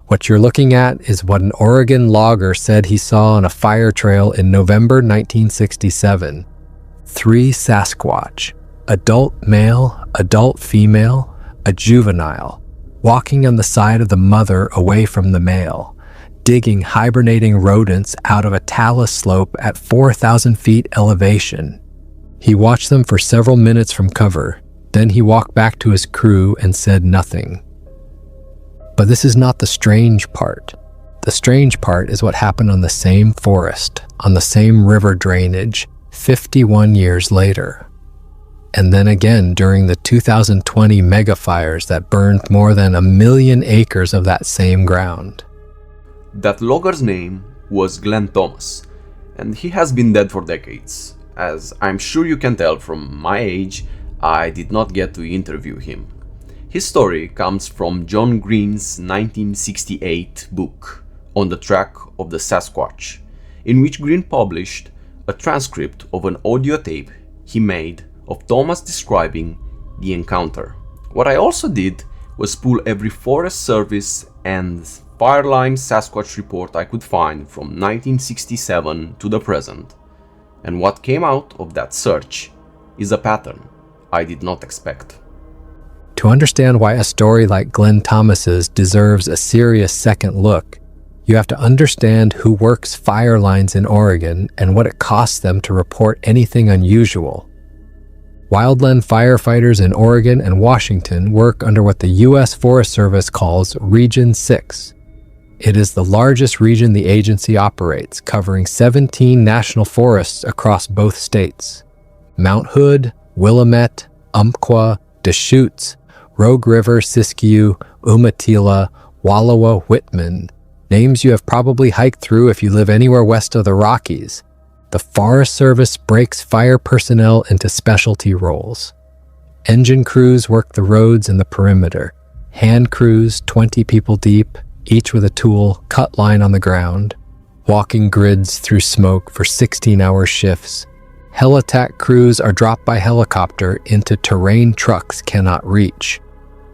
What you're looking at is what an Oregon logger said he saw on a fire trail in November 1967. 3 Sasquatch, adult male, adult female, a juvenile, walking on the side of the mother away from the male, digging hibernating rodents out of a talus slope at 4,000 feet elevation. He watched them for several minutes from cover. Then he walked back to his crew and said nothing. But this is not the strange part. The strange part is what happened on the same forest, on the same river drainage, 51 years later. And then again during the 2020 megafires that burned more than 1 million acres of that same ground. That logger's name was Glen Thomas, and he has been dead for decades. As I'm sure you can tell from my age, I did not get to interview him. His story comes from John Green's 1968 book, On the Track of the Sasquatch, in which Green published a transcript of an audio tape he made of Thomas describing the encounter. What I also did was pull every Forest Service and Fireline Sasquatch report I could find from 1967 to the present. And what came out of that search is a pattern I did not expect. To understand why a story like Glen Thomas's deserves a serious second look, you have to understand who works fire lines in Oregon and what it costs them to report anything unusual. Wildland firefighters in Oregon and Washington work under what the U.S. Forest Service calls Region 6. It is the largest region the agency operates, covering 17 national forests across both states. Mount Hood, Willamette, Umpqua, Deschutes, Rogue River, Siskiyou, Umatilla, Wallowa, Whitman. Names you have probably hiked through if you live anywhere west of the Rockies. The Forest Service breaks fire personnel into specialty roles. Engine crews work the roads and the perimeter. Hand crews, 20 people deep, each with a tool, cut line on the ground. Walking grids through smoke for 16-hour shifts. Heli-tac crews are dropped by helicopter into terrain trucks cannot reach.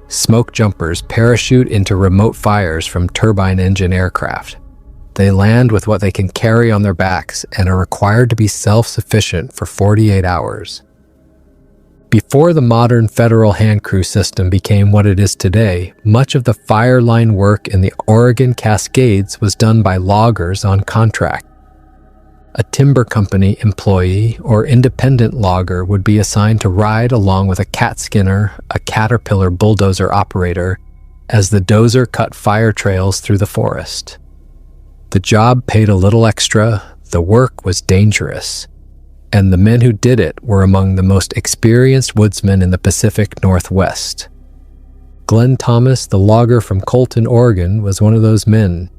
Smoke jumpers parachute into remote fires from turbine engine aircraft. They land with what they can carry on their backs and are required to be self-sufficient for 48 hours. Before the modern federal hand crew system became what it is today, much of the fire line work in the Oregon Cascades was done by loggers on contract. A timber company employee or independent logger would be assigned to ride along with a cat skinner, a Caterpillar bulldozer operator, as the dozer cut fire trails through the forest. The job paid a little extra, the work was dangerous, and the men who did it were among the most experienced woodsmen in the Pacific Northwest. Glen Thomas, the logger from Colton, Oregon, was one of those men.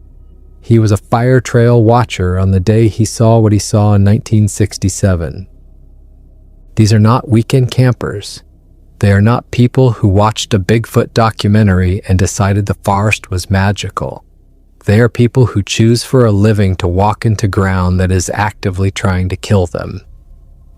He was a fire trail watcher on the day he saw what he saw in 1967. These are not weekend campers. They are not people who watched a Bigfoot documentary and decided the forest was magical. They are people who choose for a living to walk into ground that is actively trying to kill them.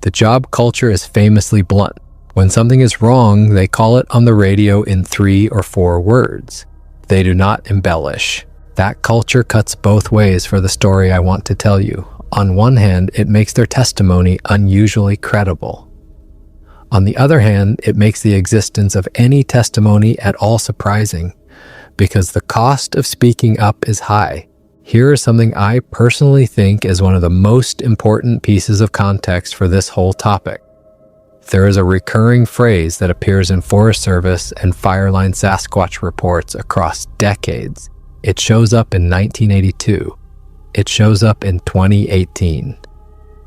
The job culture is famously blunt. When something is wrong, they call it on the radio in 3 or 4 words. They do not embellish. That culture cuts both ways for the story I want to tell you. On one hand, it makes their testimony unusually credible. On the other hand, it makes the existence of any testimony at all surprising, because the cost of speaking up is high. Here is something I personally think is one of the most important pieces of context for this whole topic. There is a recurring phrase that appears in Forest Service and Fireline Sasquatch reports across decades. It shows up in 1982. It shows up in 2018.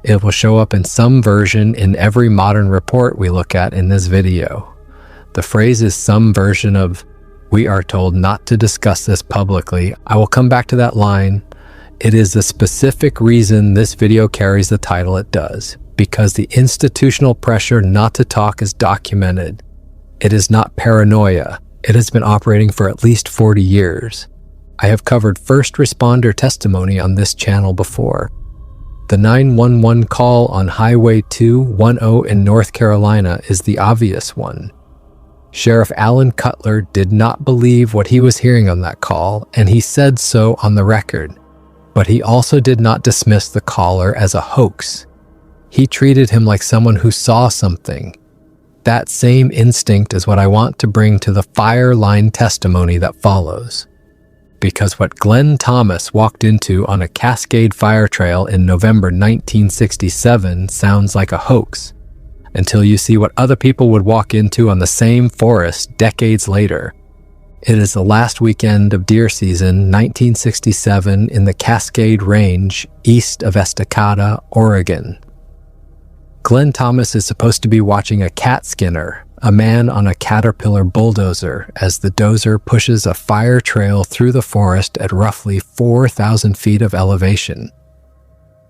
It will show up in some version in every modern report we look at in this video. The phrase is some version of, "We are told not to discuss this publicly." I will come back to that line. It is the specific reason this video carries the title it does, because the institutional pressure not to talk is documented. It is not paranoia. It has been operating for at least 40 years. I have covered first responder testimony on this channel before. The 911 call on Highway 210 in North Carolina is the obvious one. Sheriff Alan Cutler did not believe what he was hearing on that call, and he said so on the record. But he also did not dismiss the caller as a hoax. He treated him like someone who saw something. That same instinct is what I want to bring to the fire line testimony that follows. Because what Glen Thomas walked into on a Cascade Fire Trail in November 1967 sounds like a hoax, until you see what other people would walk into on the same forest decades later. It is the last weekend of deer season, 1967, in the Cascade Range, east of Estacada, Oregon. Glen Thomas is supposed to be watching a cat skinner, a man on a Caterpillar bulldozer, as the dozer pushes a fire trail through the forest at roughly 4,000 feet of elevation.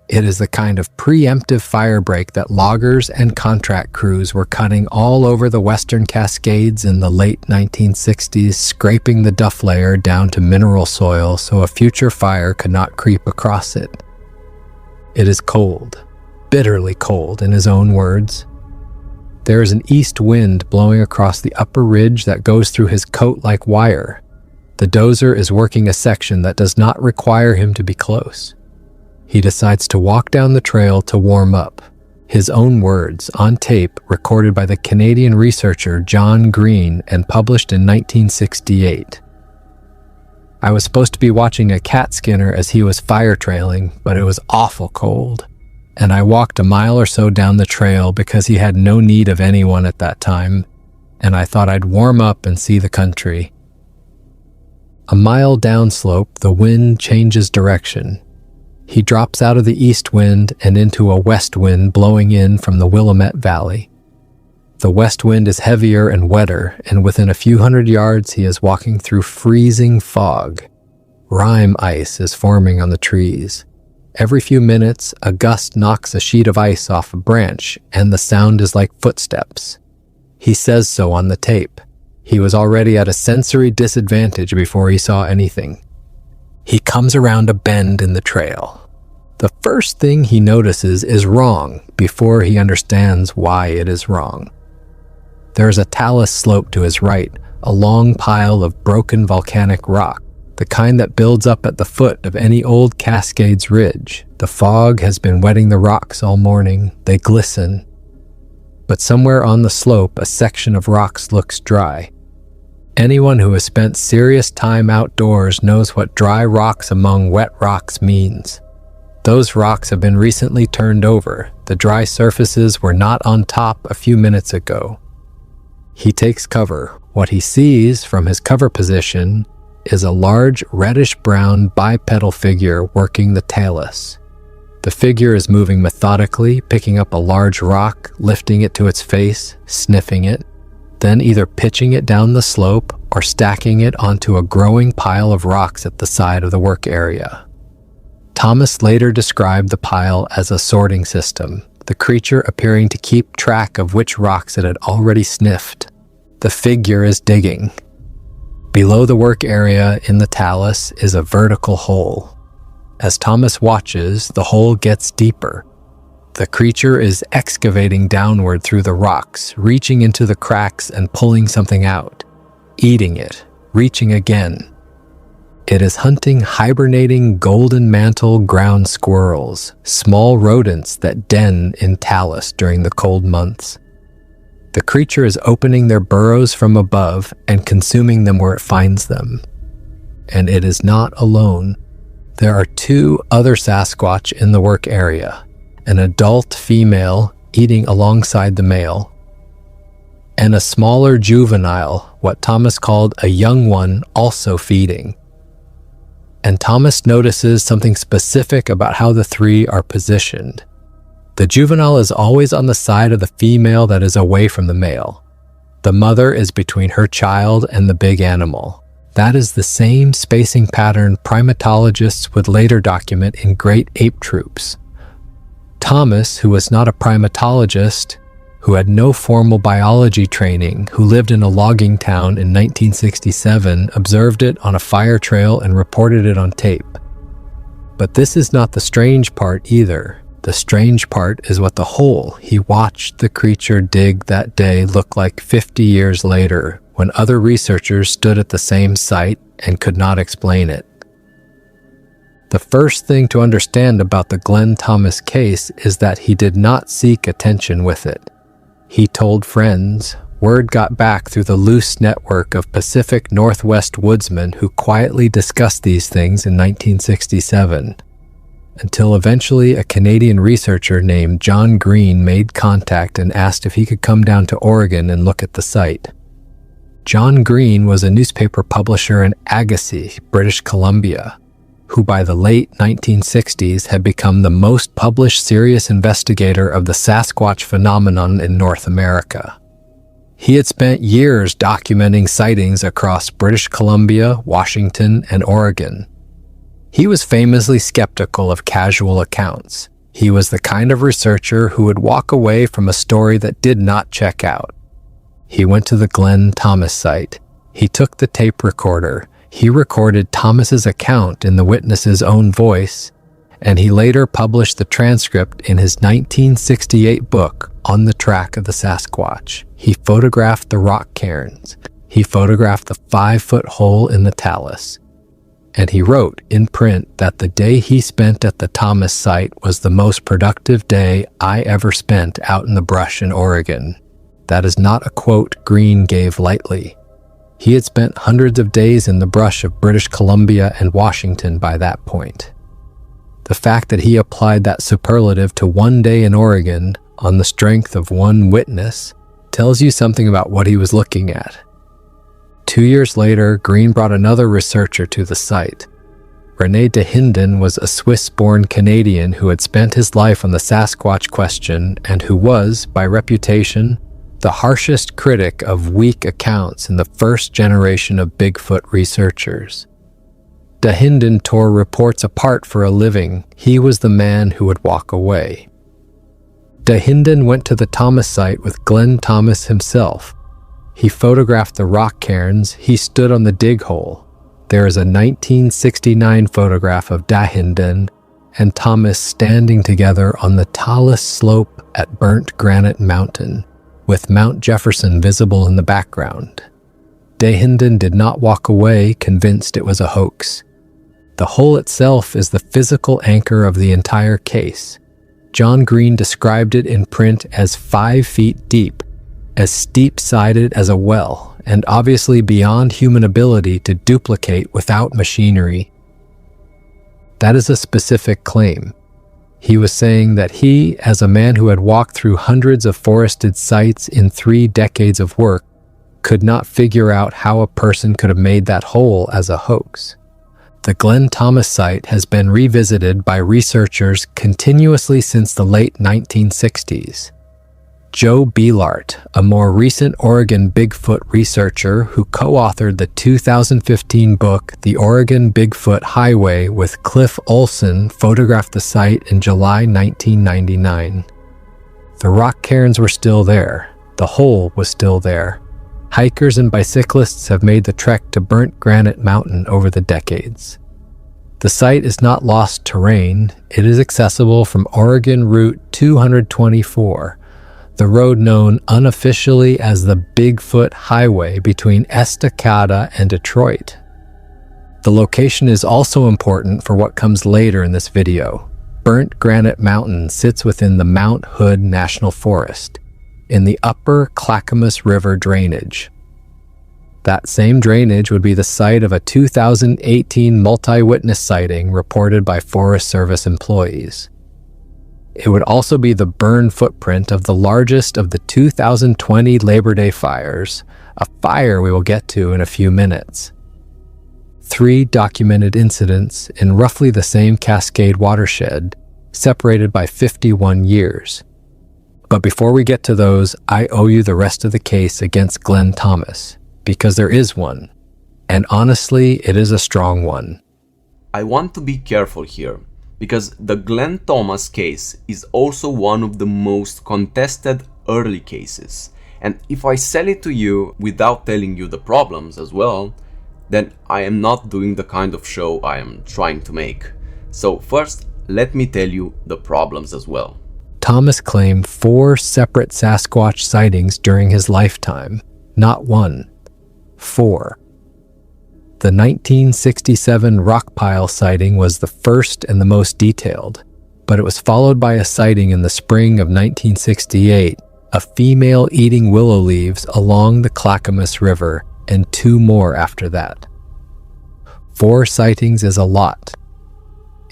It is the kind of preemptive fire break that loggers and contract crews were cutting all over the Western Cascades in the late 1960s, scraping the duff layer down to mineral soil so a future fire could not creep across it. It is cold, bitterly cold in his own words. There is an east wind blowing across the upper ridge that goes through his coat like wire. The dozer is working a section that does not require him to be close. He decides to walk down the trail to warm up. His own words, on tape, recorded by the Canadian researcher John Green and published in 1968. I was supposed to be watching a cat skinner as he was fire trailing, but it was awful cold. And I walked a mile or so down the trail because he had no need of anyone at that time, and I thought I'd warm up and see the country. A mile downslope, the wind changes direction. He drops out of the east wind and into a west wind blowing in from the Willamette Valley. The west wind is heavier and wetter, and within a few hundred yards he is walking through freezing fog. Rime ice is forming on the trees. Every few minutes, a gust knocks a sheet of ice off a branch, and the sound is like footsteps. He says so on the tape. He was already at a sensory disadvantage before he saw anything. He comes around a bend in the trail. The first thing he notices is wrong before he understands why it is wrong. There is a talus slope to his right, a long pile of broken volcanic rock, the kind that builds up at the foot of any old Cascades ridge. The fog has been wetting the rocks all morning. They glisten. But somewhere on the slope, a section of rocks looks dry. Anyone who has spent serious time outdoors knows what dry rocks among wet rocks means. Those rocks have been recently turned over. The dry surfaces were not on top a few minutes ago. He takes cover. What he sees from his cover position is a large reddish-brown bipedal figure working the talus. The figure is moving methodically, picking up a large rock, lifting it to its face, sniffing it, then either pitching it down the slope or stacking it onto a growing pile of rocks at the side of the work area. Thomas later described the pile as a sorting system, the creature appearing to keep track of which rocks it had already sniffed. The figure is digging. Below the work area in the talus is a vertical hole. As Thomas watches, the hole gets deeper. The creature is excavating downward through the rocks, reaching into the cracks and pulling something out, eating it, reaching again. It is hunting hibernating golden mantle ground squirrels, small rodents that den in talus during the cold months. The creature is opening their burrows from above and consuming them where it finds them. And it is not alone. There are two other Sasquatch in the work area, an adult female eating alongside the male, and a smaller juvenile, what Thomas called a young one, also feeding. And Thomas notices something specific about how the three are positioned. The juvenile is always on the side of the female that is away from the male. The mother is between her child and the big animal. That is the same spacing pattern primatologists would later document in great ape troops. Thomas, who was not a primatologist, who had no formal biology training, who lived in a logging town in 1967, observed it on a fire trail and reported it on tape. But this is not the strange part either. The strange part is what the hole he watched the creature dig that day looked like 50 years later, when other researchers stood at the same site and could not explain it. The first thing to understand about the Glen Thomas case is that he did not seek attention with it. He told friends. Word got back through the loose network of Pacific Northwest woodsmen who quietly discussed these things in 1967, until eventually a Canadian researcher named John Green made contact and asked if he could come down to Oregon and look at the site. John Green was a newspaper publisher in Agassiz, British Columbia, who by the late 1960s had become the most published serious investigator of the Sasquatch phenomenon in North America. He had spent years documenting sightings across British Columbia, Washington, and Oregon. He was famously skeptical of casual accounts. He was the kind of researcher who would walk away from a story that did not check out. He went to the Glen Thomas site. He took the tape recorder. He recorded Thomas's account in the witness's own voice, and he later published the transcript in his 1968 book, On the Track of the Sasquatch. He photographed the rock cairns. He photographed the 5-foot hole in the talus. And he wrote in print that the day he spent at the Thomas site was the most productive day I ever spent out in the brush in Oregon. That is not a quote Green gave lightly. He had spent hundreds of days in the brush of British Columbia and Washington by that point. The fact that he applied that superlative to one day in Oregon on the strength of one witness tells you something about what he was looking at. 2 years later, Green brought another researcher to the site. René de Hinden was a Swiss-born Canadian who had spent his life on the Sasquatch question and who was, by reputation, the harshest critic of weak accounts in the first generation of Bigfoot researchers. De Hinden tore reports apart for a living. He was the man who would walk away. De Hinden went to the Thomas site with Glen Thomas himself. He photographed the rock cairns. He stood on the dig hole. There is a 1969 photograph of de Hinden and Thomas standing together on the talus slope at Burnt Granite Mountain, with Mount Jefferson visible in the background. De Hinden did not walk away convinced it was a hoax. The hole itself is the physical anchor of the entire case. John Green described it in print as 5 feet deep, as steep-sided as a well, and obviously beyond human ability to duplicate without machinery. That is a specific claim. He was saying that he, as a man who had walked through hundreds of forested sites in 3 decades of work, could not figure out how a person could have made that hole as a hoax. The Glen Thomas site has been revisited by researchers continuously since the late 1960s. Joe Bielart, a more recent Oregon Bigfoot researcher who co-authored the 2015 book The Oregon Bigfoot Highway with Cliff Olson, photographed the site in July 1999. The rock cairns were still there. The hole was still there. Hikers and bicyclists have made the trek to Burnt Granite Mountain over the decades. The site is not lost terrain. It is accessible from Oregon Route 224, the road known unofficially as the Bigfoot Highway between Estacada and Detroit. The location is also important for what comes later in this video. Burnt Granite Mountain sits within the Mount Hood National Forest, in the upper Clackamas River drainage. That same drainage would be the site of a 2018 multi-witness sighting reported by Forest Service employees. It would also be the burn footprint of the largest of the 2020 Labor Day fires, a fire we will get to in a few minutes. 3 documented incidents in roughly the same Cascade watershed, separated by 51 years. But before we get to those, I owe you the rest of the case against Glen Thomas, because there is one, and honestly, it is a strong one. I want to be careful here, because the Glen Thomas case is also one of the most contested early cases, and if I sell it to you without telling you the problems as well, then I am not doing the kind of show I am trying to make. So first, let me tell you the problems as well. Thomas claimed 4 separate Sasquatch sightings during his lifetime, not 1, 4. The 1967 rockpile sighting was the first and the most detailed, but it was followed by a sighting in the spring of 1968, a female eating willow leaves along the Clackamas River, and 2 more after that. 4 sightings is a lot.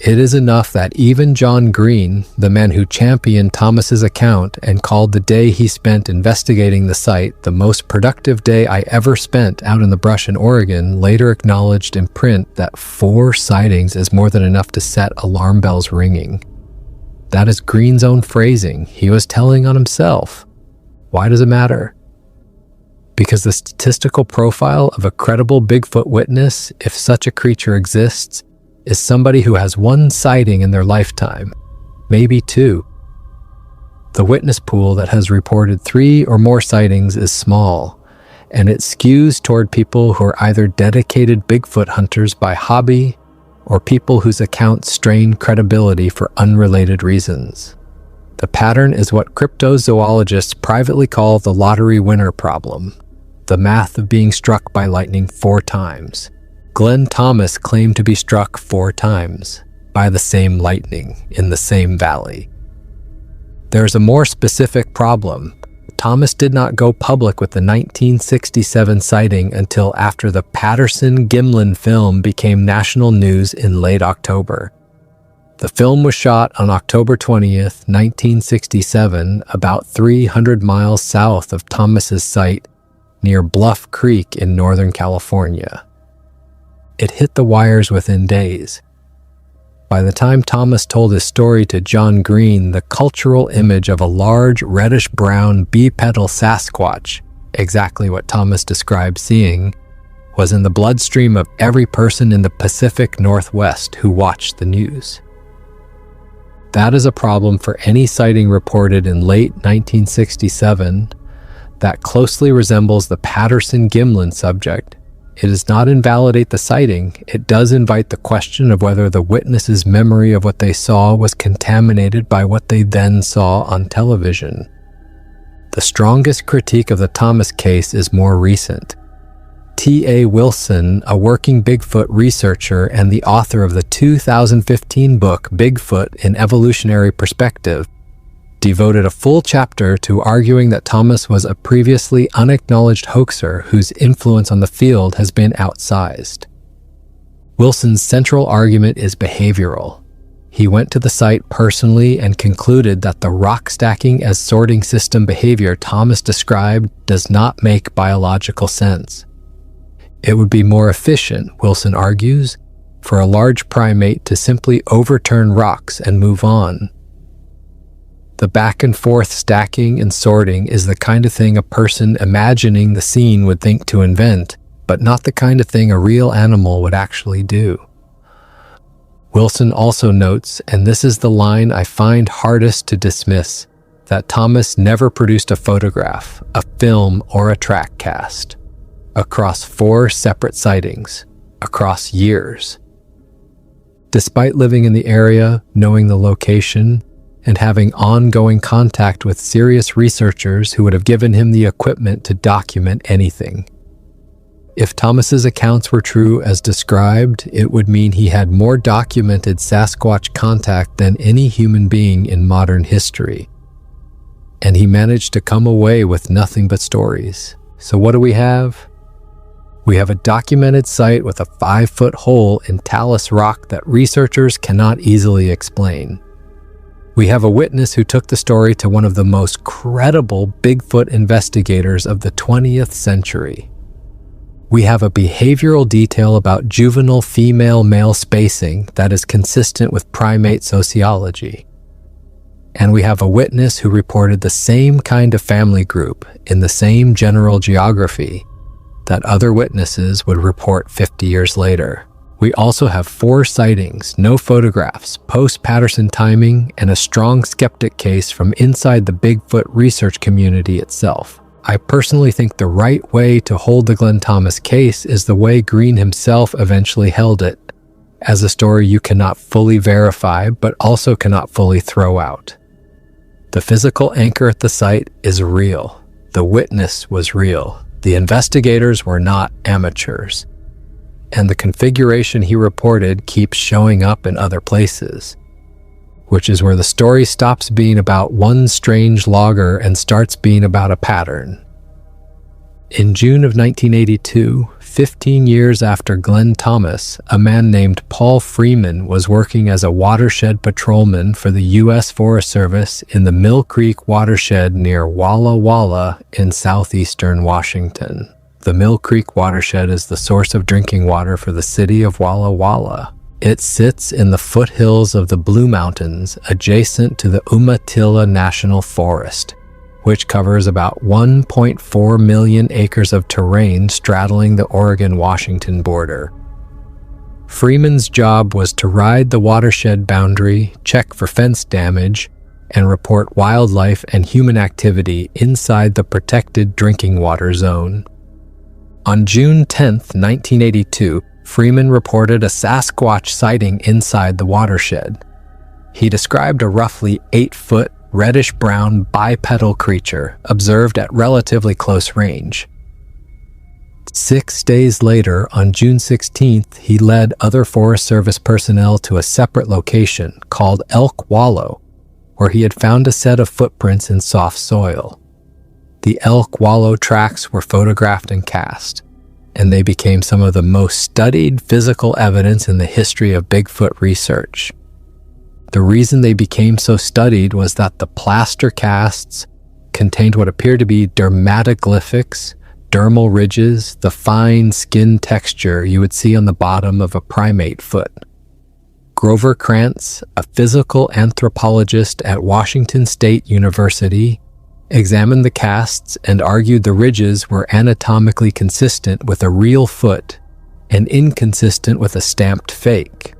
It is enough that even John Green, the man who championed Thomas's account and called the day he spent investigating the site the most productive day I ever spent out in the brush in Oregon, later acknowledged in print that 4 sightings is more than enough to set alarm bells ringing. That is Green's own phrasing. He was telling on himself. Why does it matter? Because the statistical profile of a credible Bigfoot witness, if such a creature exists, is somebody who has 1 sighting in their lifetime, maybe 2. The witness pool that has reported 3 or more sightings is small, and it skews toward people who are either dedicated Bigfoot hunters by hobby or people whose accounts strain credibility for unrelated reasons. The pattern is what cryptozoologists privately call the lottery winner problem, the math of being struck by lightning 4 times. Glen Thomas claimed to be struck 4 times by the same lightning in the same valley. There is a more specific problem. Thomas did not go public with the 1967 sighting until after the Patterson-Gimlin film became national news in late October. The film was shot on October 20th, 1967, about 300 miles south of Thomas's site near Bluff Creek in Northern California. It hit the wires within days. By the time Thomas told his story to John Green, the cultural image of a large reddish-brown bipedal Sasquatch, exactly what Thomas described seeing, was in the bloodstream of every person in the Pacific Northwest who watched the news. That is a problem for any sighting reported in late 1967 that closely resembles the Patterson-Gimlin subject. It does not invalidate the sighting. It does invite the question of whether the witness's memory of what they saw was contaminated by what they then saw on television. The strongest critique of the Thomas case is more recent. T.A. Wilson, a working Bigfoot researcher and the author of the 2015 book Bigfoot in Evolutionary Perspective, devoted a full chapter to arguing that Thomas was a previously unacknowledged hoaxer whose influence on the field has been outsized. Wilson's central argument is behavioral. He went to the site personally and concluded that the rock stacking as sorting system behavior Thomas described does not make biological sense. It would be more efficient, Wilson argues, for a large primate to simply overturn rocks and move on. The back and forth stacking and sorting is the kind of thing a person imagining the scene would think to invent, but not the kind of thing a real animal would actually do. Wilson also notes, and this is the line I find hardest to dismiss, that Thomas never produced a photograph, a film, or a track cast across 4 separate sightings, across years. Despite living in the area, knowing the location, and having ongoing contact with serious researchers who would have given him the equipment to document anything. If Thomas's accounts were true as described, it would mean he had more documented Sasquatch contact than any human being in modern history. And he managed to come away with nothing but stories. So what do we have? We have a documented site with a 5-foot hole in talus rock that researchers cannot easily explain. We have a witness who took the story to one of the most credible Bigfoot investigators of the 20th century. We have a behavioral detail about juvenile female-male spacing that is consistent with primate sociology. And we have a witness who reported the same kind of family group in the same general geography that other witnesses would report 50 years later. We also have 4 sightings, no photographs, post-Patterson timing, and a strong skeptic case from inside the Bigfoot research community itself. I personally think the right way to hold the Glen Thomas case is the way Green himself eventually held it, as a story you cannot fully verify but also cannot fully throw out. The physical anchor at the site is real. The witness was real. The investigators were not amateurs. And the configuration he reported keeps showing up in other places, which is where the story stops being about one strange logger and starts being about a pattern. In June of 1982, 15 years after Glen Thomas, a man named Paul Freeman was working as a watershed patrolman for the U.S. Forest Service in the Mill Creek watershed near Walla Walla in southeastern Washington. The Mill Creek watershed is the source of drinking water for the city of Walla Walla. It sits in the foothills of the Blue Mountains, adjacent to the Umatilla National Forest, which covers about 1.4 million acres of terrain straddling the Oregon-Washington border. Freeman's job was to ride the watershed boundary, check for fence damage, and report wildlife and human activity inside the protected drinking water zone. On June 10, 1982, Freeman reported a Sasquatch sighting inside the watershed. He described a roughly 8-foot, reddish-brown bipedal creature observed at relatively close range. 6 days later, on June 16th, he led other Forest Service personnel to a separate location called Elk Wallow, where he had found a set of footprints in soft soil. The Elk Wallow tracks were photographed and cast, and they became some of the most studied physical evidence in the history of Bigfoot research. The reason they became so studied was that the plaster casts contained what appeared to be dermatoglyphics, dermal ridges, the fine skin texture you would see on the bottom of a primate foot. Grover Krantz, a physical anthropologist at Washington State University, examined the casts and argued the ridges were anatomically consistent with a real foot and inconsistent with a stamped fake.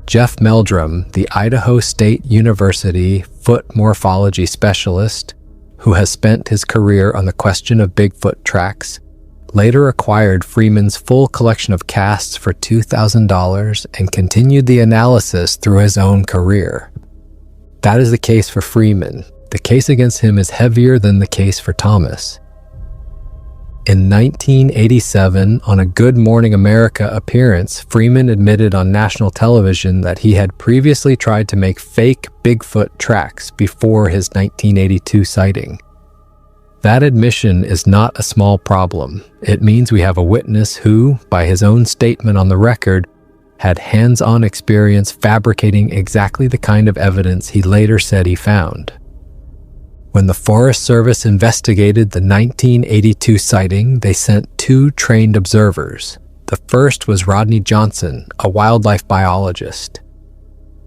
Jeff Meldrum, the Idaho State University foot morphology specialist, who has spent his career on the question of Bigfoot tracks, later acquired Freeman's full collection of casts for $2,000 and continued the analysis through his own career. That is the case for Freeman. The case against him is heavier than the case for Thomas. In 1987, on a Good Morning America appearance, Freeman admitted on national television that he had previously tried to make fake Bigfoot tracks before his 1982 sighting. That admission is not a small problem. It means we have a witness who, by his own statement on the record, had hands-on experience fabricating exactly the kind of evidence he later said he found. When the Forest Service investigated the 1982 sighting, they sent 2 trained observers. The first was Rodney Johnson, a wildlife biologist.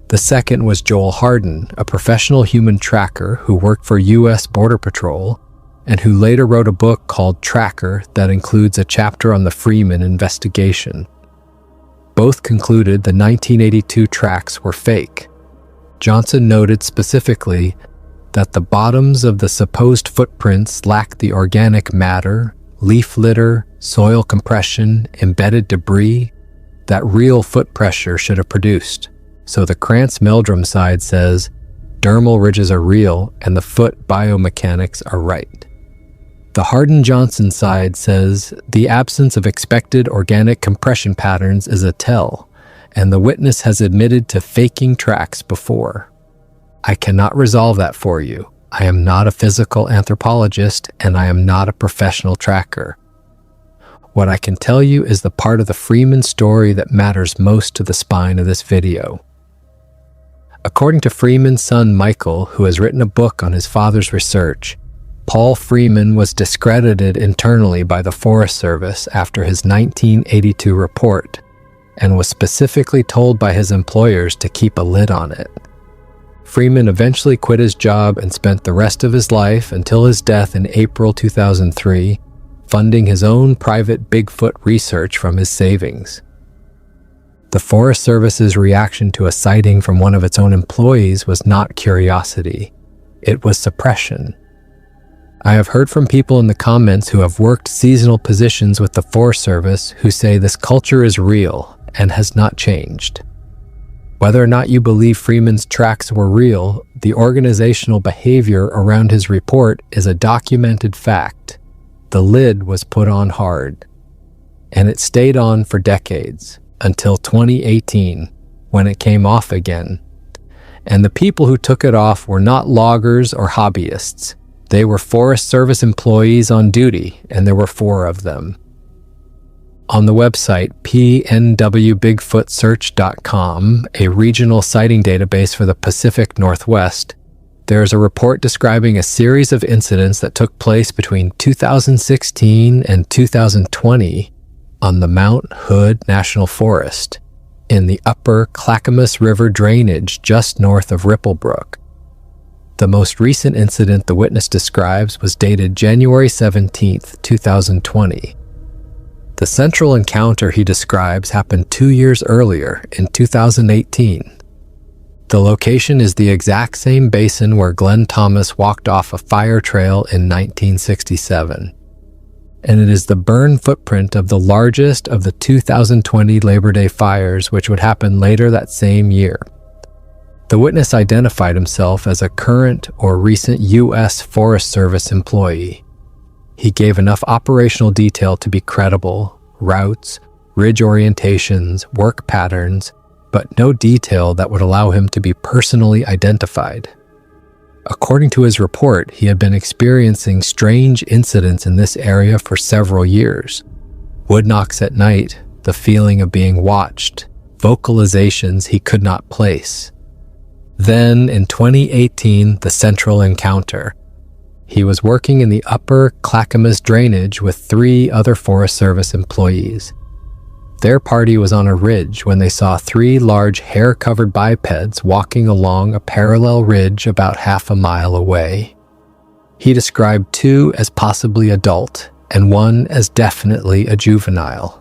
The second was Joel Harden, a professional human tracker who worked for U.S. Border Patrol and who later wrote a book called Tracker that includes a chapter on the Freeman investigation. Both concluded the 1982 tracks were fake. Johnson noted specifically that the bottoms of the supposed footprints lacked the organic matter, leaf litter, soil compression, embedded debris that real foot pressure should have produced. So the Krantz-Meldrum side says dermal ridges are real and the foot biomechanics are right. The Harden-Johnson side says the absence of expected organic compression patterns is a tell, and the witness has admitted to faking tracks before. I cannot resolve that for you. I am not a physical anthropologist, and I am not a professional tracker. What I can tell you is the part of the Freeman story that matters most to the spine of this video. According to Freeman's son Michael, who has written a book on his father's research, Paul Freeman was discredited internally by the Forest Service after his 1982 report, and was specifically told by his employers to keep a lid on it. Freeman eventually quit his job and spent the rest of his life until his death in April 2003, funding his own private Bigfoot research from his savings. The Forest Service's reaction to a sighting from one of its own employees was not curiosity. It was suppression. I have heard from people in the comments who have worked seasonal positions with the Forest Service who say this culture is real and has not changed. Whether or not you believe Freeman's tracks were real, the organizational behavior around his report is a documented fact. The lid was put on hard, and it stayed on for decades, until 2018, when it came off again. And the people who took it off were not loggers or hobbyists. They were Forest Service employees on duty, and there were 4 of them. On the website pnwbigfootsearch.com, a regional sighting database for the Pacific Northwest, there is a report describing a series of incidents that took place between 2016 and 2020 on the Mount Hood National Forest in the upper Clackamas River drainage just north of Ripplebrook. The most recent incident the witness describes was dated January 17, 2020. The central encounter he describes happened 2 years earlier, in 2018. The location is the exact same basin where Glen Thomas walked off a fire trail in 1967. And it is the burn footprint of the largest of the 2020 Labor Day fires, which would happen later that same year. The witness identified himself as a current or recent U.S. Forest Service employee. He gave enough operational detail to be credible: routes, ridge orientations, work patterns, but no detail that would allow him to be personally identified. According to his report, he had been experiencing strange incidents in this area for several years. Wood knocks at night, the feeling of being watched, vocalizations he could not place. Then, in 2018, the central encounter. He was working in the upper Clackamas drainage with 3 other Forest Service employees. Their party was on a ridge when they saw 3 large hair-covered bipeds walking along a parallel ridge about half a mile away. He described 2 as possibly adult and 1 as definitely a juvenile.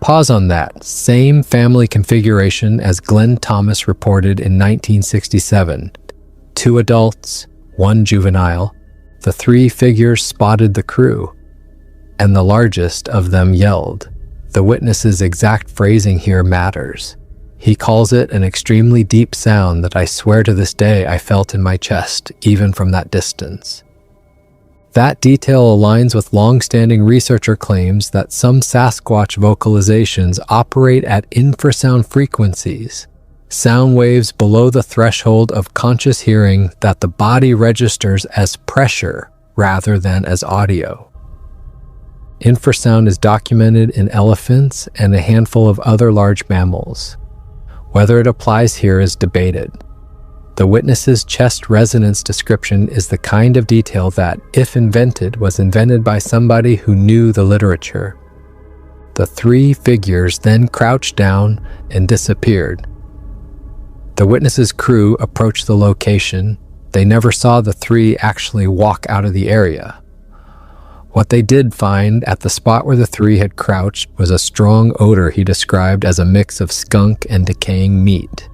Pause on that. Same family configuration as Glen Thomas reported in 1967. 2 adults, 1 juvenile. The 3 figures spotted the crew, and the largest of them yelled. The witness's exact phrasing here matters. He calls it an extremely deep sound that I swear to this day I felt in my chest, even from that distance. That detail aligns with long-standing researcher claims that some Sasquatch vocalizations operate at infrasound frequencies, sound waves below the threshold of conscious hearing that the body registers as pressure rather than as audio. Infrasound is documented in elephants and a handful of other large mammals. Whether it applies here is debated. The witness's chest resonance description is the kind of detail that, if invented, was invented by somebody who knew the literature. The 3 figures then crouched down and disappeared. The witness's crew approached the location. They never saw the 3 actually walk out of the area. What they did find at the spot where the 3 had crouched was a strong odor he described as a mix of skunk and decaying meat.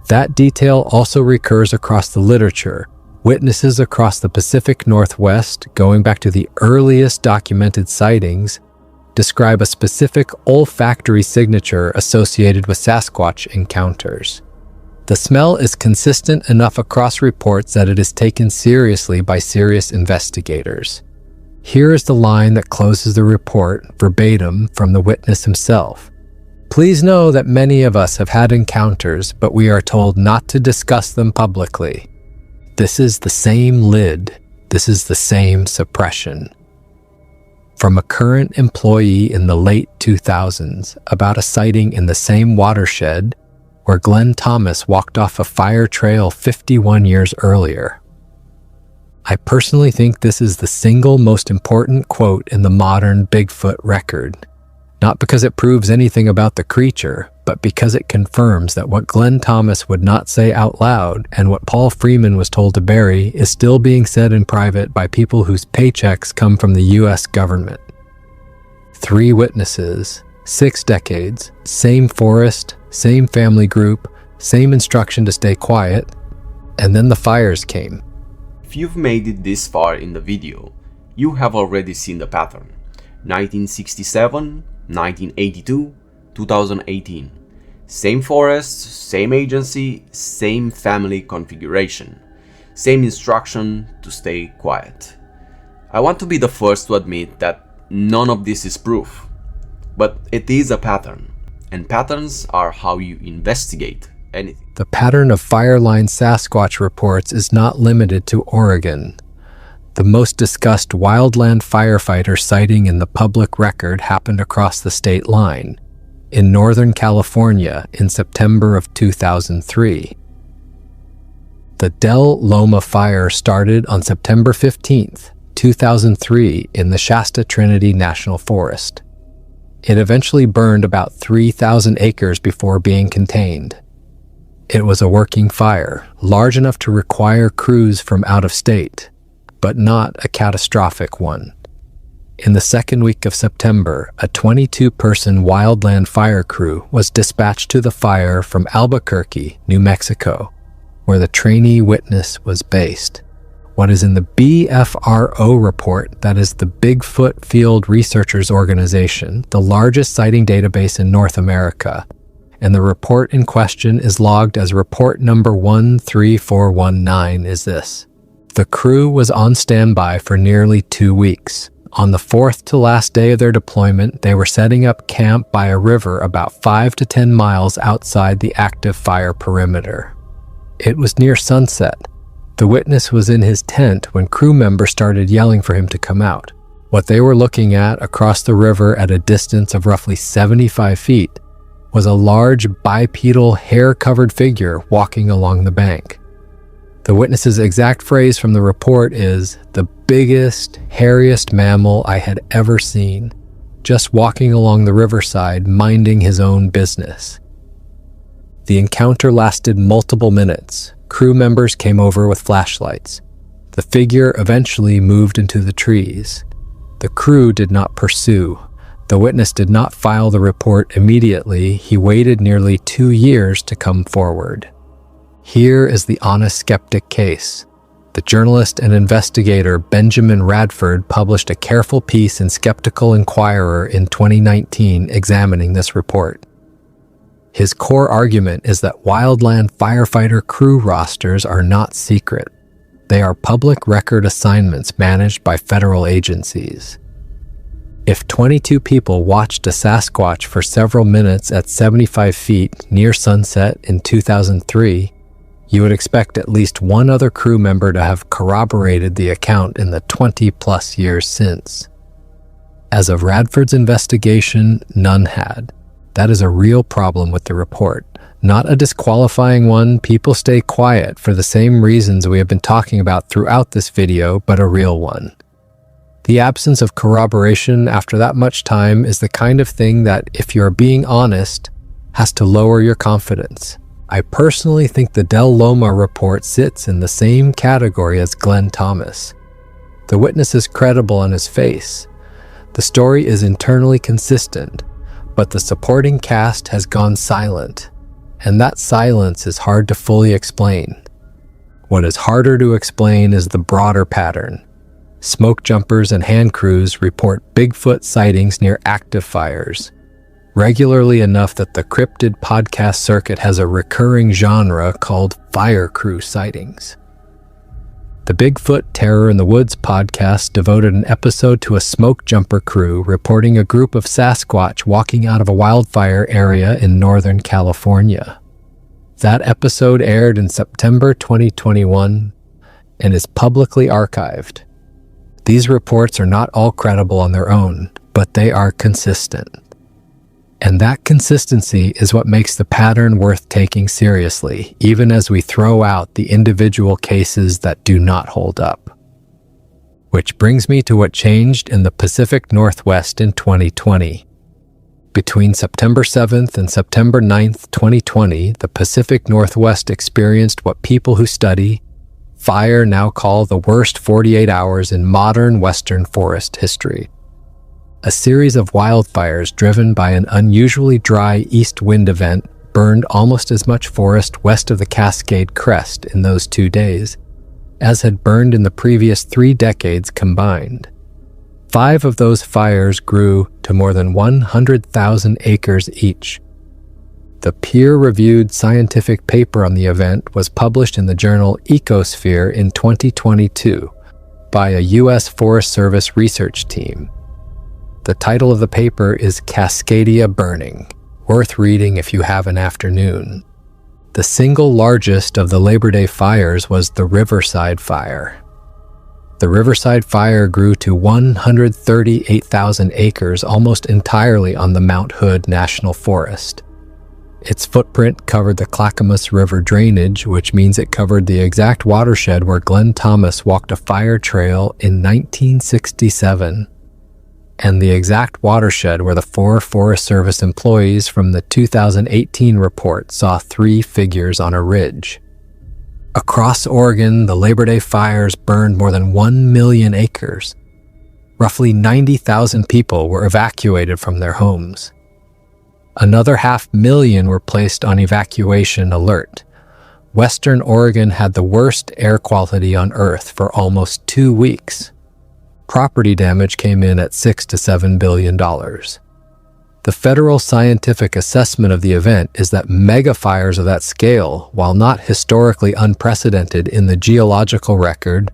That detail also recurs across the literature. Witnesses across the Pacific Northwest, going back to the earliest documented sightings, describe a specific olfactory signature associated with Sasquatch encounters. The smell is consistent enough across reports that it is taken seriously by serious investigators. Here is the line that closes the report, verbatim from the witness himself. Please know that many of us have had encounters, but we are told not to discuss them publicly. This is the same lid. This is the same suppression. From a current employee in the late 2000s about a sighting in the same watershed where Glen Thomas walked off a fire trail 51 years earlier. I personally think this is the single most important quote in the modern Bigfoot record, not because it proves anything about the creature, but because it confirms that what Glen Thomas would not say out loud and what Paul Freeman was told to bury is still being said in private by people whose paychecks come from the U.S. government. 3 witnesses, 6 decades, same forest, same family group, same instruction to stay quiet, and then the fires came. If you've made it this far in the video, you have already seen the pattern. 1967, 1982, 2018. Same forests, same agency, same family configuration, same instruction to stay quiet. I want to be the first to admit that none of this is proof, but it is a pattern, and patterns are how you investigate anything. The pattern of Fireline Sasquatch reports is not limited to Oregon. The most discussed wildland firefighter sighting in the public record happened across the state line, in Northern California in September of 2003. The Loma fire started on September 15th, 2003 in the Shasta Trinity National Forest. It eventually burned about 3,000 acres before being contained. It was a working fire, large enough to require crews from out of state, but not a catastrophic one. In the second week of September, a 22-person wildland fire crew was dispatched to the fire from Albuquerque, New Mexico, where the trainee witness was based. What is in the BFRO report, that is the Bigfoot Field Researchers Organization, the largest sighting database in North America, and the report in question is logged as report number 13419 is this. The crew was on standby for nearly 2 weeks. On the fourth to last day of their deployment, they were setting up camp by a river about 5 to 10 miles outside the active fire perimeter. It was near sunset. The witness was in his tent when crew members started yelling for him to come out. What they were looking at across the river at a distance of roughly 75 feet was a large bipedal hair-covered figure walking along the bank. The witness's exact phrase from the report is, "The biggest, hairiest mammal I had ever seen, just walking along the riverside, minding his own business." The encounter lasted multiple minutes. Crew members came over with flashlights. The figure eventually moved into the trees. The crew did not pursue. The witness did not file the report immediately. He waited nearly 2 years to come forward. Here is the honest skeptic case. The journalist and investigator Benjamin Radford published a careful piece in Skeptical Inquirer in 2019 examining this report. His core argument is that wildland firefighter crew rosters are not secret. They are public record assignments managed by federal agencies. If 22 people watched a Sasquatch for several minutes at 75 feet near sunset in 2003, you would expect at least one other crew member to have corroborated the account in the 20-plus years since. As of Radford's investigation, none had. That is a real problem with the report. Not a disqualifying one. People stay quiet for the same reasons we have been talking about throughout this video, but a real one. The absence of corroboration after that much time is the kind of thing that, if you're being honest, has to lower your confidence. I personally think the Loma report sits in the same category as Glen Thomas. The witness is credible on his face. The story is internally consistent, but the supporting cast has gone silent, and that silence is hard to fully explain. What is harder to explain is the broader pattern. Smoke jumpers and hand crews report Bigfoot sightings near active fires, regularly enough that the cryptid podcast circuit has a recurring genre called fire crew sightings. The Bigfoot Terror in the Woods podcast devoted an episode to a smoke jumper crew reporting a group of Sasquatch walking out of a wildfire area in Northern California. That episode aired in September 2021 and is publicly archived. These reports are not all credible on their own, but they are consistent. And that consistency is what makes the pattern worth taking seriously, even as we throw out the individual cases that do not hold up. Which brings me to what changed in the Pacific Northwest in 2020. Between September 7th and September 9th, 2020, the Pacific Northwest experienced what people who study fire now call the worst 48 hours in modern Western forest history. A series of wildfires driven by an unusually dry east wind event burned almost as much forest west of the Cascade Crest in those 2 days as had burned in the previous 3 decades combined. 5 of those fires grew to more than 100,000 acres each. The peer-reviewed scientific paper on the event was published in the journal Ecosphere in 2022 by a U.S. Forest Service research team. The title of the paper is Cascadia Burning, worth reading if you have an afternoon. The single largest of the Labor Day fires was the Riverside Fire. The Riverside Fire grew to 138,000 acres almost entirely on the Mount Hood National Forest. Its footprint covered the Clackamas River drainage, which means it covered the exact watershed where Glen Thomas walked a fire trail in 1967, and the exact watershed where the 4 Forest Service employees from the 2018 report saw 3 figures on a ridge. Across Oregon, the Labor Day fires burned more than 1 million acres. Roughly 90,000 people were evacuated from their homes. Another 500,000 were placed on evacuation alert. Western Oregon had the worst air quality on Earth for almost 2 weeks. Property damage came in at $6 to $7 billion. The federal scientific assessment of the event is that megafires of that scale, while not historically unprecedented in the geological record,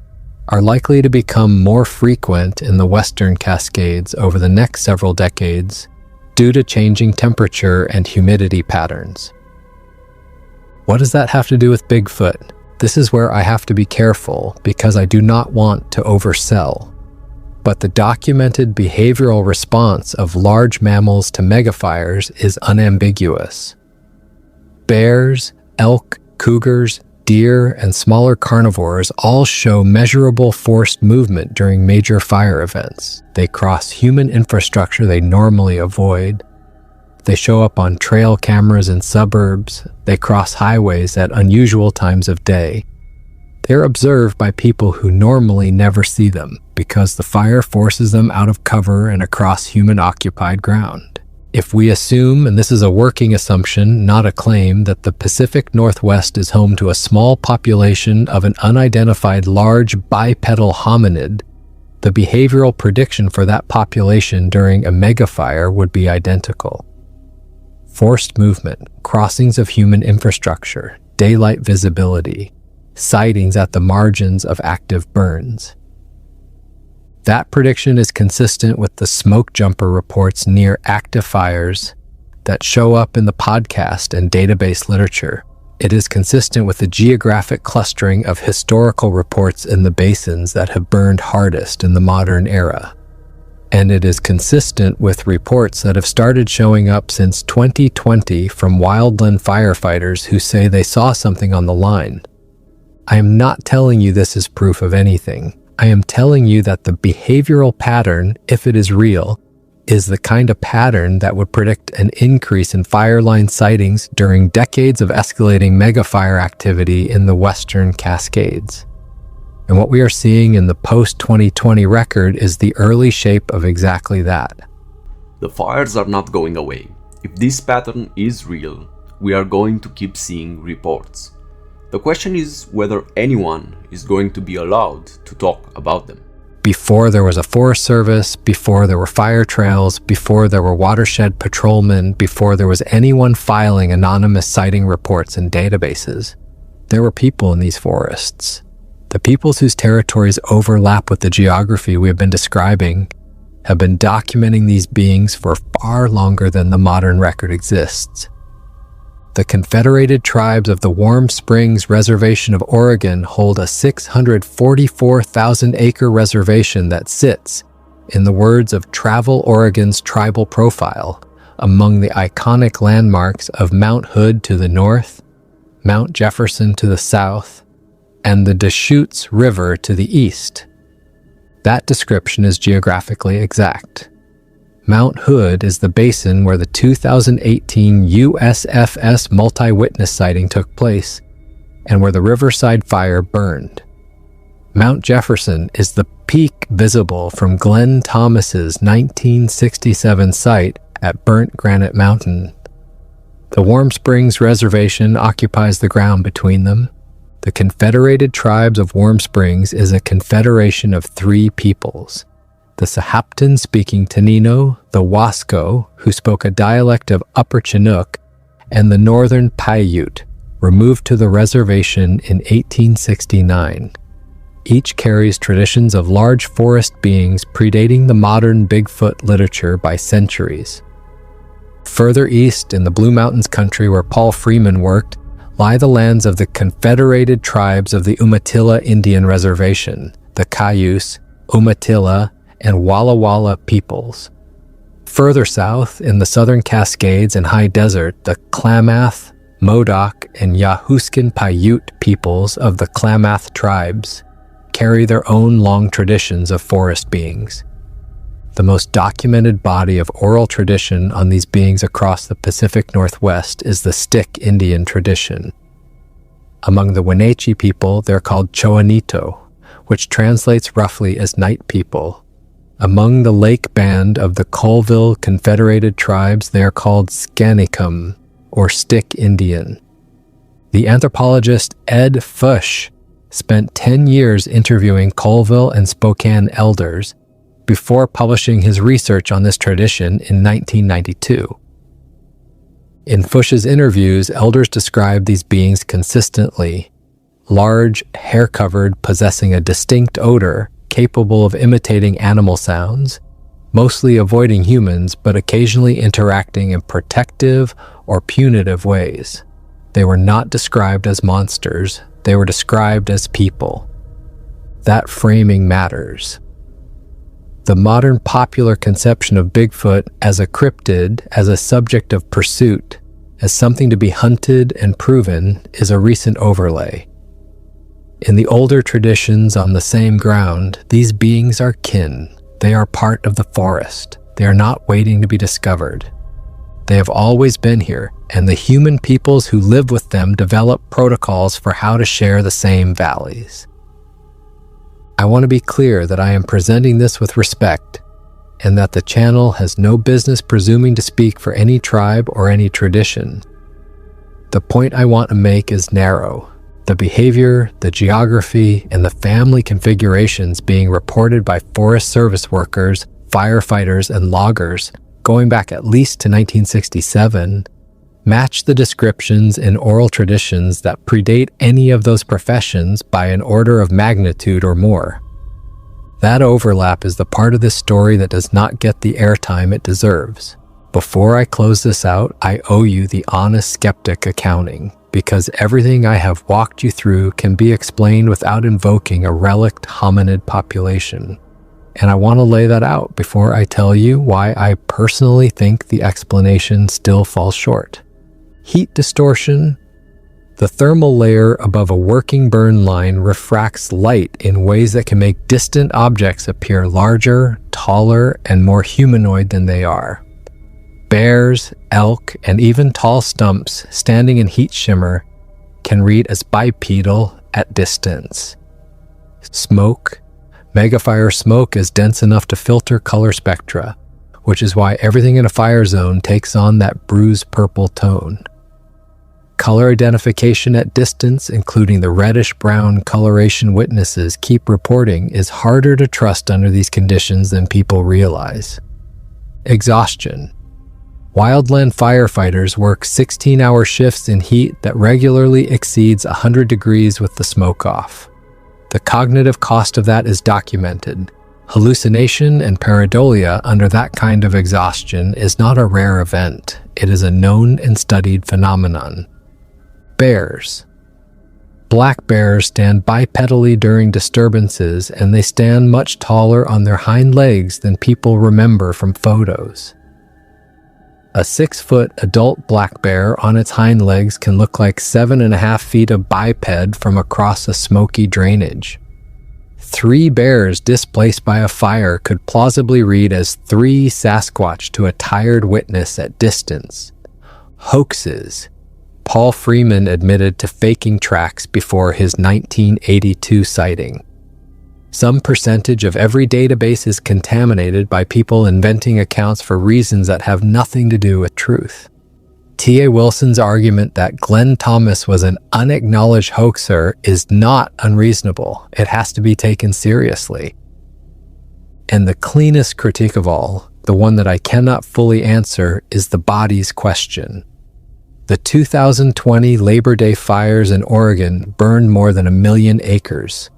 are likely to become more frequent in the Western Cascades over the next several decades due to changing temperature and humidity patterns. What does that have to do with Bigfoot? This is where I have to be careful because I do not want to oversell. But the documented behavioral response of large mammals to megafires is unambiguous. Bears, elk, cougars, deer, and smaller carnivores all show measurable forced movement during major fire events. They cross human infrastructure they normally avoid. They show up on trail cameras in suburbs. They cross highways at unusual times of day. They're observed by people who normally never see them because the fire forces them out of cover and across human-occupied ground. If we assume, and this is a working assumption, not a claim, that the Pacific Northwest is home to a small population of an unidentified large bipedal hominid, the behavioral prediction for that population during a megafire would be identical. Forced movement, crossings of human infrastructure, daylight visibility, sightings at the margins of active burns. That prediction is consistent with the smoke jumper reports near active fires that show up in the podcast and database literature. It is consistent with the geographic clustering of historical reports in the basins that have burned hardest in the modern era. And it is consistent with reports that have started showing up since 2020 from wildland firefighters who say they saw something on the line. I am not telling you this is proof of anything. I am telling you that the behavioral pattern, if it is real, is the kind of pattern that would predict an increase in fire line sightings during decades of escalating megafire activity in the Western Cascades. And what we are seeing in the post-2020 record is the early shape of exactly that. The fires are not going away. If this pattern is real, we are going to keep seeing reports. The question is whether anyone is going to be allowed to talk about them. Before there was a Forest Service, before there were fire trails, before there were watershed patrolmen, before there was anyone filing anonymous sighting reports in databases, there were people in these forests. The peoples whose territories overlap with the geography we have been describing have been documenting these beings for far longer than the modern record exists. The Confederated Tribes of the Warm Springs Reservation of Oregon hold a 644,000-acre reservation that sits, in the words of Travel Oregon's tribal profile, among the iconic landmarks of Mount Hood to the north, Mount Jefferson to the south, and the Deschutes River to the east. That description is geographically exact. Mount Hood is the basin where the 2018 USFS multi-witness sighting took place and where the Riverside Fire burned. Mount Jefferson is the peak visible from Glen Thomas's 1967 site at Burnt Granite Mountain. The Warm Springs Reservation occupies the ground between them. The Confederated Tribes of Warm Springs is a confederation of 3 peoples. the Sahaptin-speaking Tanino, the Wasco, who spoke a dialect of Upper Chinook, and the northern Paiute, removed to the reservation in 1869. Each carries traditions of large forest beings predating the modern Bigfoot literature by centuries. Further east in the Blue Mountains country where Paul Freeman worked lie the lands of the Confederated Tribes of the Umatilla Indian Reservation, the Cayuse, Umatilla, and Walla Walla peoples. Further south, in the southern Cascades and High Desert, the Klamath, Modoc, and Yahuskin Paiute peoples of the Klamath tribes carry their own long traditions of forest beings. The most documented body of oral tradition on these beings across the Pacific Northwest is the Stick Indian tradition. Among the Wenatchee people, they're called Choanito, which translates roughly as night people. Among the Lake Band of the Colville Confederated Tribes, they are called Skanicum, or Stick Indian. The anthropologist Ed Fush spent 10 years interviewing Colville and Spokane elders before publishing his research on this tradition in 1992. In Fush's interviews, elders described these beings consistently: large, hair-covered, possessing a distinct odor, capable of imitating animal sounds, mostly avoiding humans, but occasionally interacting in protective or punitive ways. They were not described as monsters, they were described as people. That framing matters. The modern popular conception of Bigfoot as a cryptid, as a subject of pursuit, as something to be hunted and proven, is a recent overlay. In the older traditions on the same ground, these beings are kin. They are part of the forest. They are not waiting to be discovered. They have always been here, and the human peoples who live with them develop protocols for how to share the same valleys. I want to be clear that I am presenting this with respect, and that the channel has no business presuming to speak for any tribe or any tradition. The point I want to make is narrow. The behavior, the geography, and the family configurations being reported by Forest Service workers, firefighters, and loggers going back at least to 1967 match the descriptions in oral traditions that predate any of those professions by an order of magnitude or more. That overlap is the part of this story that does not get the airtime it deserves. Before I close this out, I owe you the honest skeptic accounting, because everything I have walked you through can be explained without invoking a relict hominid population. And I want to lay that out before I tell you why I personally think the explanation still falls short. Heat distortion. The thermal layer above a working burn line refracts light in ways that can make distant objects appear larger, taller, and more humanoid than they are. Bears, elk, and even tall stumps standing in heat shimmer can read as bipedal at distance. Smoke. Megafire smoke is dense enough to filter color spectra, which is why everything in a fire zone takes on that bruised purple tone. Color identification at distance, including the reddish-brown coloration witnesses keep reporting, is harder to trust under these conditions than people realize. Exhaustion. Wildland firefighters work 16-hour shifts in heat that regularly exceeds 100 degrees with the smoke off. The cognitive cost of that is documented. Hallucination and pareidolia under that kind of exhaustion is not a rare event. It is a known and studied phenomenon. Bears. Black bears stand bipedally during disturbances, and they stand much taller on their hind legs than people remember from photos. A 6-foot adult black bear on its hind legs can look like 7.5 feet of biped from across a smoky drainage. 3 bears displaced by a fire could plausibly read as 3 Sasquatch to a tired witness at distance. Hoaxes. Paul Freeman admitted to faking tracks before his 1982 sighting. Some percentage of every database is contaminated by people inventing accounts for reasons that have nothing to do with truth. T.A. Wilson's argument that Glen Thomas was an unacknowledged hoaxer is not unreasonable. It has to be taken seriously. And the cleanest critique of all, the one that I cannot fully answer, is the bodies question. The 2020 Labor Day fires in Oregon burned more than 1 million acres.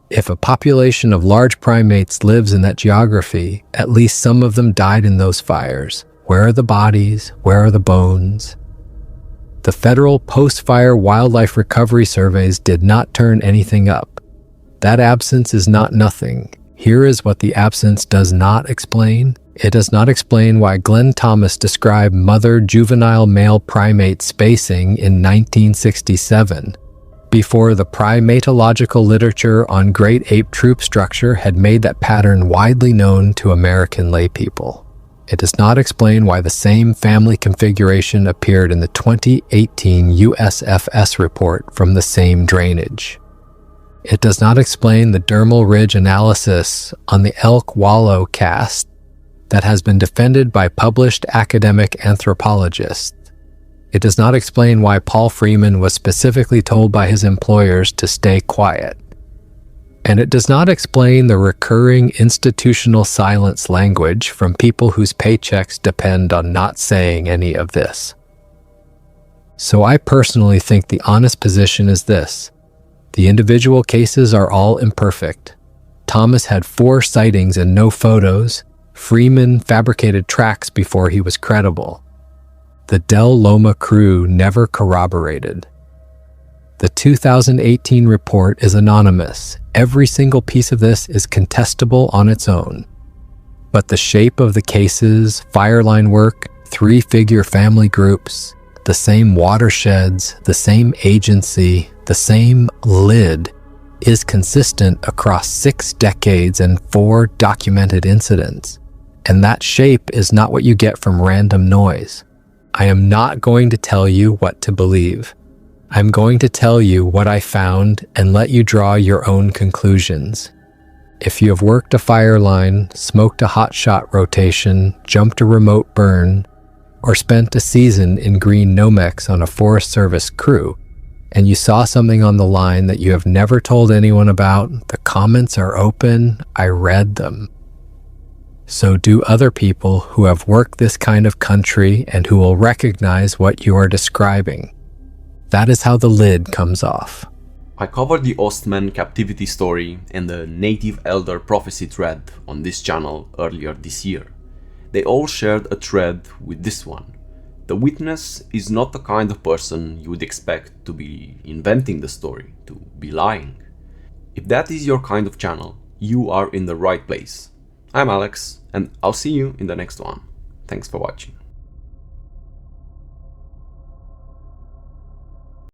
If a population of large primates lives in that geography, at least some of them died in those fires. Where are the bodies? Where are the bones? The federal post-fire wildlife recovery surveys did not turn anything up. That absence is not nothing. Here is what the absence does not explain. It does not explain why Glen Thomas described mother-juvenile male primate spacing in 1967, before the primatological literature on great ape troop structure had made that pattern widely known to American laypeople. It does not explain why the same family configuration appeared in the 2018 USFS report from the same drainage. It does not explain the dermal ridge analysis on the elk wallow cast that has been defended by published academic anthropologists. It does not explain why Paul Freeman was specifically told by his employers to stay quiet. And it does not explain the recurring institutional silence language from people whose paychecks depend on not saying any of this. So I personally think the honest position is this. The individual cases are all imperfect. Thomas had 4 sightings and no photos. Freeman fabricated tracks before he was credible. The Del Loma crew never corroborated. The 2018 report is anonymous. Every single piece of this is contestable on its own. But the shape of the cases, fireline work, 3-figure family groups, the same watersheds, the same agency, the same lid, is consistent across 6 decades and 4 documented incidents. And that shape is not what you get from random noise. I am not going to tell you what to believe. I'm going to tell you what I found and let you draw your own conclusions. If you have worked a fire line, smoked a hotshot rotation, jumped a remote burn, or spent a season in green Nomex on a Forest Service crew, and you saw something on the line that you have never told anyone about, the comments are open. I read them. So do other people who have worked this kind of country and who will recognize what you are describing. That is how the lid comes off. I covered the Ostman captivity story and the native elder prophecy thread on this channel earlier this year. They all shared a thread with this one. The witness is not the kind of person you would expect to be inventing the story, to be lying. If that is your kind of channel, you are in the right place. I'm Alex, and I'll see you in the next one. Thanks for watching.